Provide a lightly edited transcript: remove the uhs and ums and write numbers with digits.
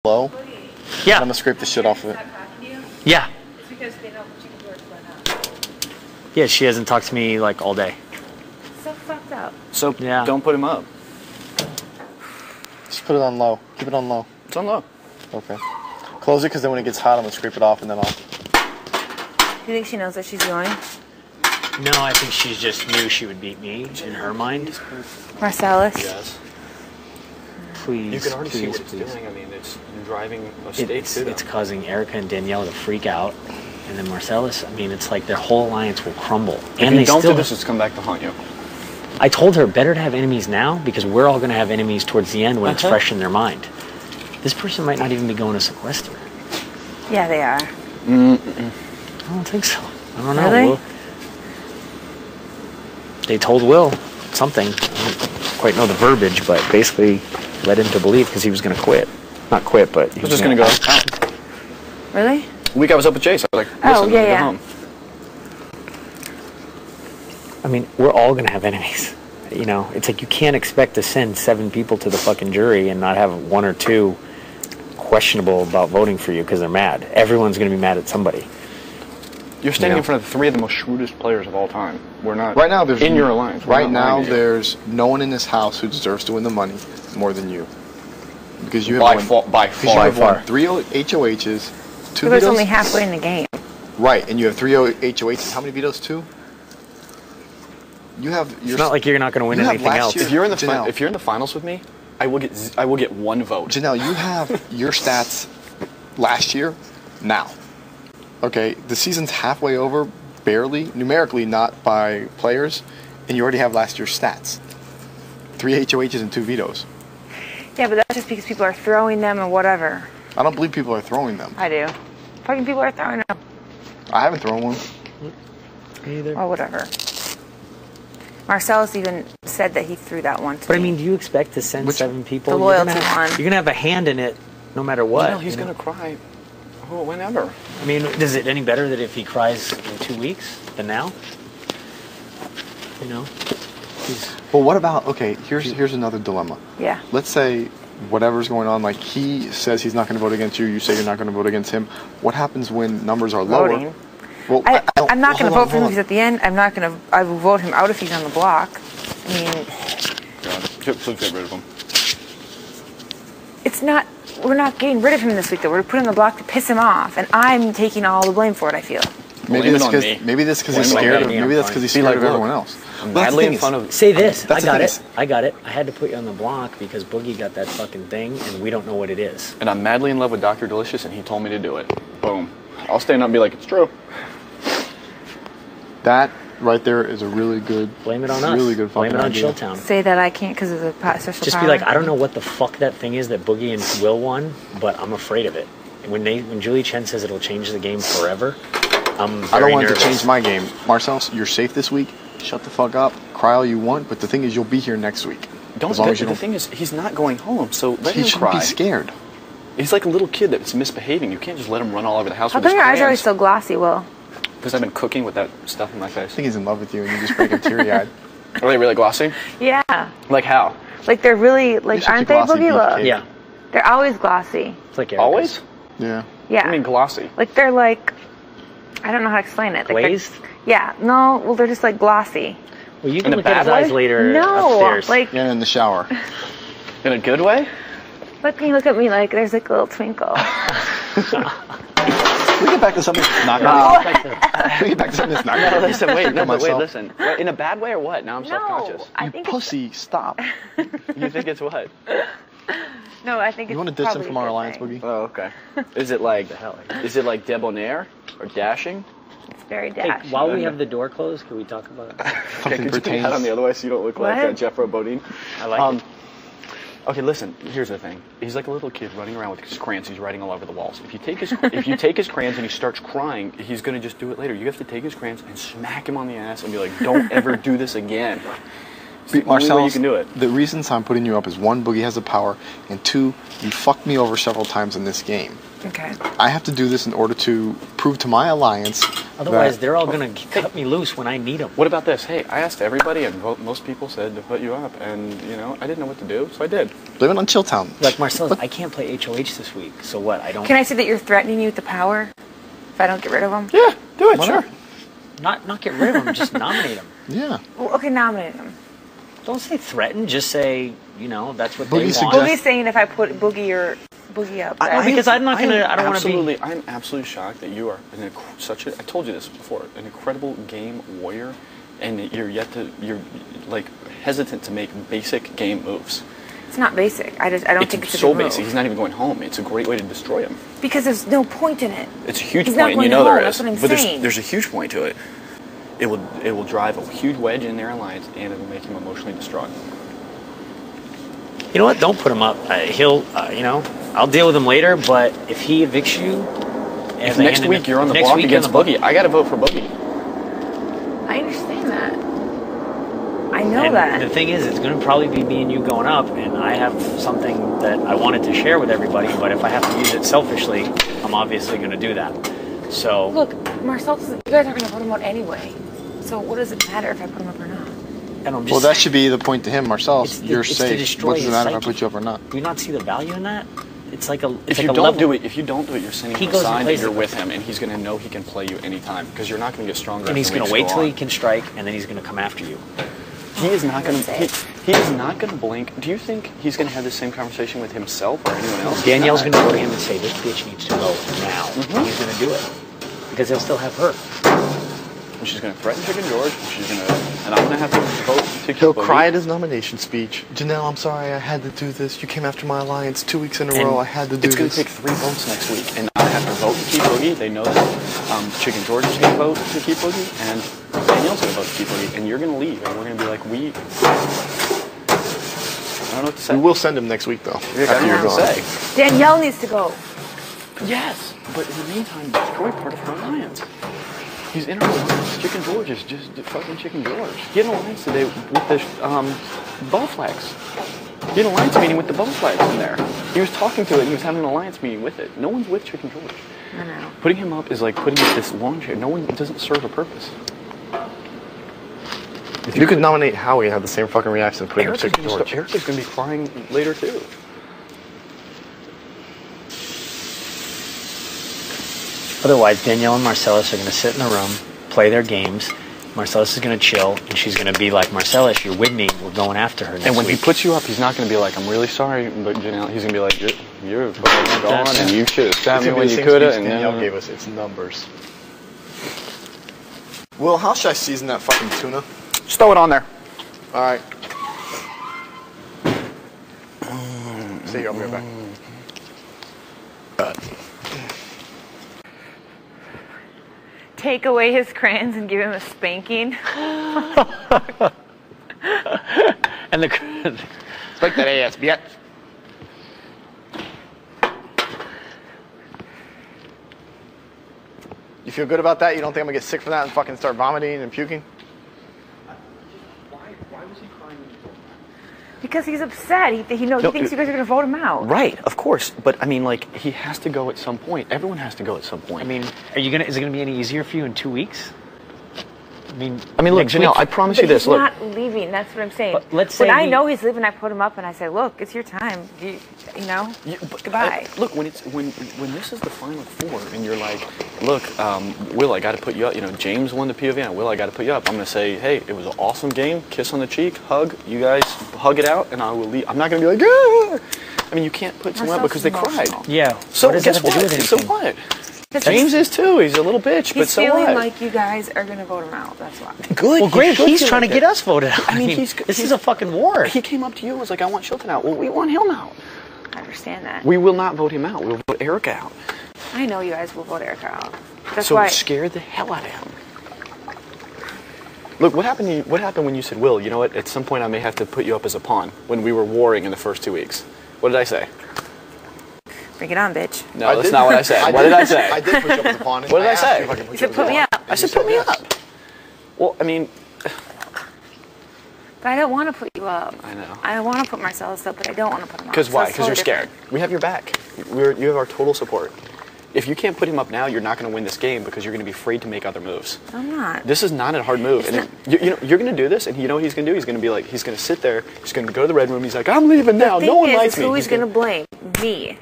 low. Yeah. I'm gonna scrape the shit off of it. Yeah. It's because they know what you can do it for now. Yeah, she hasn't talked to me like all day. So fucked up. So Yeah. don't put him up. Just put it on low. Keep it on low. It's on low. Okay. Close it, because then when it gets hot, I'm gonna scrape it off, and then I'll. Do you think she knows that she's going? No, I think she just knew she would beat me in her mind. Marcellas? Yes. Please. You can already see please, what it's please. doing. I mean, it's driving a stake to them. It's causing Erica and Danielle to freak out. And then Marcellas, I mean, it's like their whole alliance will crumble. And they don't do this, it's come back to haunt you. I told her better to have enemies now because we're all going to have enemies towards the end when it's fresh in their mind. This person might not even be going to sequester. Yeah, they are. I don't think so. I don't know. Really? They told Will something. I don't quite know the verbiage, but basically led him to believe because he was going to quit. Not quit, but he was just going to go out. Really? The week I was up with Chase, I was like, listen, I'm going to go home. I mean, we're all going to have enemies. You know, it's like you can't expect to send 7 people to the fucking jury and not have 1 or 2 questionable about voting for you because they're mad. Everyone's going to be mad at somebody. You're standing in front of 3 of the most shrewdest players of all time. We're not Right now, there's in your alliance. Right now, there's no one in this house who deserves to win the money more than you, because you have by far. 3 HOHs, 2 It was vetoes. only halfway in the game. Right, and you have 3 HOHs. How many vetoes? 2. You have. It's not like you're not going to win anything else. If you're in the if you're in the finals with me, I will get 1 vote. Janelle, you have your stats last year now. Okay, the season's halfway over, barely, numerically, not by players, and you already have last year's stats. 3 HOHs and 2 vetoes. Yeah, but that's just because people are throwing them or whatever. I don't believe people are throwing them. I do. Fucking people are throwing them. I haven't thrown one. Either. Or whatever. Marcellas even said that he threw that one to But I me. mean, do you expect to send 7 people? The loyalty you're one. going to have a hand in it no matter what. No, he's going to cry whenever. I mean, is it any better that if he cries in 2 weeks than now? You know? Well, what about, okay, here's another dilemma. Yeah. Let's say whatever's going on, like he says he's not going to vote against you, you say you're not going to vote against him. What happens when numbers are lower? Voting. Well, I'm not going to vote for him hold because on. at the end, I will vote him out if he's on the block. I mean, Please get rid of him. it's not, we're not getting rid of him this week though. We're putting him on the block to piss him off. And I'm taking all the blame for it, I feel. Maybe that's because he's scared of. Maybe that's because he's scared of everyone else. Madly in front of. Say this. I got it. I got it. I had to put you on the block because Boogie got that fucking thing, and we don't know what it is. And I'm madly in love with Dr. Delicious, and he told me to do it. Boom. I'll stand up and be like, it's true. That right there is a really good. Blame it on us. Really good fucking Blame it on idea. Chilltown. Say that I can't because of the special Just power. be like, I don't know what the fuck that thing is that Boogie and Will won, but I'm afraid of it. And when Julie Chen says it'll change the game forever, I'm very I don't want nervous. it to change my game. Marcellas, you're safe this week. Shut the fuck up. Cry all you want, but the thing is, you'll be here next week. The thing is, he's not going home, so let him He shouldn't cry. be scared. He's like a little kid that's misbehaving. You can't just let him run all over the house How with come his your eyes are always crayons. so glossy, Will? Because I've been cooking with that stuff in my I face. think he's in love with you, and you just break him teary-eyed. Are they really glossy? Yeah. Like how? Like they're really, like, such a aren't they glossy Boogie? beef Look. cake. Yeah. They're always glossy. It's like Erica's. Always? Yeah. Yeah. I mean glossy. Like they're like, I don't know how to explain it. Like Glazed? yeah. No, well, they're just like glossy. Well, you In can a look at his bad eyes way? later No, upstairs. like, Yeah, in the shower. In a good way? look, can you look at me like there's like a little twinkle? We get back to something that's not gonna. We get back to something that's not No, gonna. listen, wait, no, but wait, myself. listen. Wait, in a bad way or what? Now I'm self-conscious. I You think pussy, stop. You think it's what? no, I think You it's want to diss him probably from a our good alliance, thing. Boogie? Oh, okay. Is it like debonair or dashing? It's very Hey, dash. while we have the door closed, can we talk about it? Okay, Something could you put pertains. that on the other way so you don't look like What? Jeffro Bodine? I like it. Okay, listen. Here's the thing. He's like a little kid running around with his crayons. He's writing all over the walls. If you take his crayons and he starts crying, he's gonna just do it later. You have to take his crayons and smack him on the ass and be like, "Don't ever do this again." It's the only way you can do it. The reasons I'm putting you up is 1, Boogie has the power, and 2, you fucked me over several times in this game. Okay. I have to do this in order to prove to my alliance Otherwise, they're all going to cut me loose when I need them. What about this? Hey, I asked everybody, and most people said to put you up, and I didn't know what to do, so I did. Living on Chilltown. Like Marcellas, I can't play HOH this week, so what? I don't. Can I say that you're threatening me with the power if I don't get rid of him? Yeah, do it. Sure. Not get rid of them, just nominate them. Yeah. Well, okay, nominate him. Don't say threaten, just say, that's what Boogie they want. Boogie's saying if I put Boogie up. Because I'm not gonna. I don't want to be. I'm absolutely shocked that you are such a. I told you this before. An incredible game warrior, and you're like hesitant to make basic game moves. It's not basic. I don't think it's a so good move. basic. He's not even going home. It's a great way to destroy him. Because there's no point in it. It's a huge He's point, not and going there home, is. that's what I'm But saying. there's a huge point to it. It will drive a huge wedge in their alliance, and it will make him emotionally distraught. You know what? Don't put him up. He'll, I'll deal with him later. But if he evicts you, If next week you're on the block against Boogie, I got to vote for Boogie. I understand that. I know And that. the thing is, it's going to probably be me and you going up, and I have something that I wanted to share with everybody. But if I have to use it selfishly, I'm obviously going to do that. So Look, Marcellas, you guys aren't going to vote him out anyway. So what does it matter if I put him up or not? and I'm just Well, that saying, should be the point to him, Marcellas. You're it's to safe. destroy What does it his matter if I psyche. put you up or not? Do you not see the value in that? It's like a. It's If like you a don't level. do it, you're sending He him a goes and sign that plays you're it. with him, and he's going to know he can play you anytime because you're not going to get stronger. And he's going to wait till he can strike, and then he's going to come after you. He is not going to. He is not going to blink. Do you think he's going to have the same conversation with himself or anyone else? Danielle's going to go to him and say, "This bitch needs to go now." And he's going to do it because he'll still have her. And she's going to threaten Chicken George. And I'm going to have to vote to keep He'll Boogie. cry at his nomination speech. Janelle, I'm sorry I had to do this. You came after my alliance 2 weeks in a row. I had to do It's going this. to take 3 votes next week, and I have to vote to keep Boogie. They know that. Chicken George is going to vote to keep Boogie, and Danielle's going to vote to keep Boogie, and you're going to leave, and we're going to be like, I don't know what to say. We will send him next week, though. I After don't you're know what gone. to say. Danielle needs to go. Yes, but in the meantime, destroy part of her alliance. He's in her alliance. Chicken George is just fucking Chicken George. He had an alliance today with the bow flags. He had an alliance meeting with the bow flags in there. He was talking to it, and he was having an alliance meeting with it. No one's with Chicken George. I know. Putting him up is like putting up this lawn chair. It doesn't serve a purpose. If you could nominate Howie and have the same fucking reaction, putting up Chicken George. Erica's going to be crying later, too. Otherwise, Danielle and Marcellas are going to sit in the room, play their games. Marcellas is going to chill, and she's going to be like, "Marcellas, you're with me. We're going after her next And when week." he puts you up, he's not going to be like, "I'm really sorry," but Janelle, he's going to be like, "You're fucking gone, and you should have stabbed me when you could have." And Danielle gave us its numbers. Will, how should I season that fucking tuna? just throw it on there. All right. See you. I'll be right back. Take away his crayons and give him a spanking. And the Spike that ass, bitch. You feel good about that? You don't think I'm gonna get sick from that and fucking start vomiting and puking? Why was he crying? Because he's upset. He thinks you guys are going to vote him out. Right, of course, but I mean, like, he has to go at some point. Everyone has to go at some point. I mean, is it going to be any easier for you in 2 weeks? I mean, look, next Janelle, week- I promise But you this. he's Look, not leaving. That's what I'm saying. But let's say when I we- know he's leaving, I put him up and I say, "Look, it's your time. You know, goodbye." Look, when this is the final 4, and you're like, "Look, Will, I got to put you up." You know, James won the POV, and Will, I got to put you up. I'm gonna say, "Hey, it was an awesome game. Kiss on the cheek, hug. You guys hug it out, and I will leave." I'm not gonna be like, "Ah!" I mean, you can't put someone up because they cried. Emotional. Yeah. So what does guess that have to do what? with So anything? what? Because James is too. He's a little bitch, but he's so feeling what? like you guys are going to vote him out. That's why. Good. Well, great. should He's feel trying to like get that. us voted out. I mean, this is a fucking war. He came up to you and was like, "I want Chilton out." Well, we want him out. I understand that. We will not vote him out. We'll vote Erica out. I know you guys will vote Erica out. That's So why. scare the hell out of him. Look, what happened? What happened when you said, "Will, you know what? At some point, I may have to put you up as a pawn." When we were warring in the first 2 weeks, what did I say? Bring it on, bitch. No, that's not what I said. What did I say? I did push up as a pawn. What did I asked say? you if I could You push said up put as a me pawn. up. I said, "Put me up." Well, I mean, But I don't want to put you up. I know. I want to put Marcellas up, but I don't want to put him up. because So why? it's Because you're totally scared. We have your back. You have our total support. if you can't put him up now, you're not going to win this game because you're going to be afraid to make other moves. I'm not. This is not a hard move. And you're going to do this, and you know what he's going to do? He's going to be like, he's going to sit there, he's going to go to the red room, he's like, I'm leaving now, no one likes me. Who he's going to blame? Me.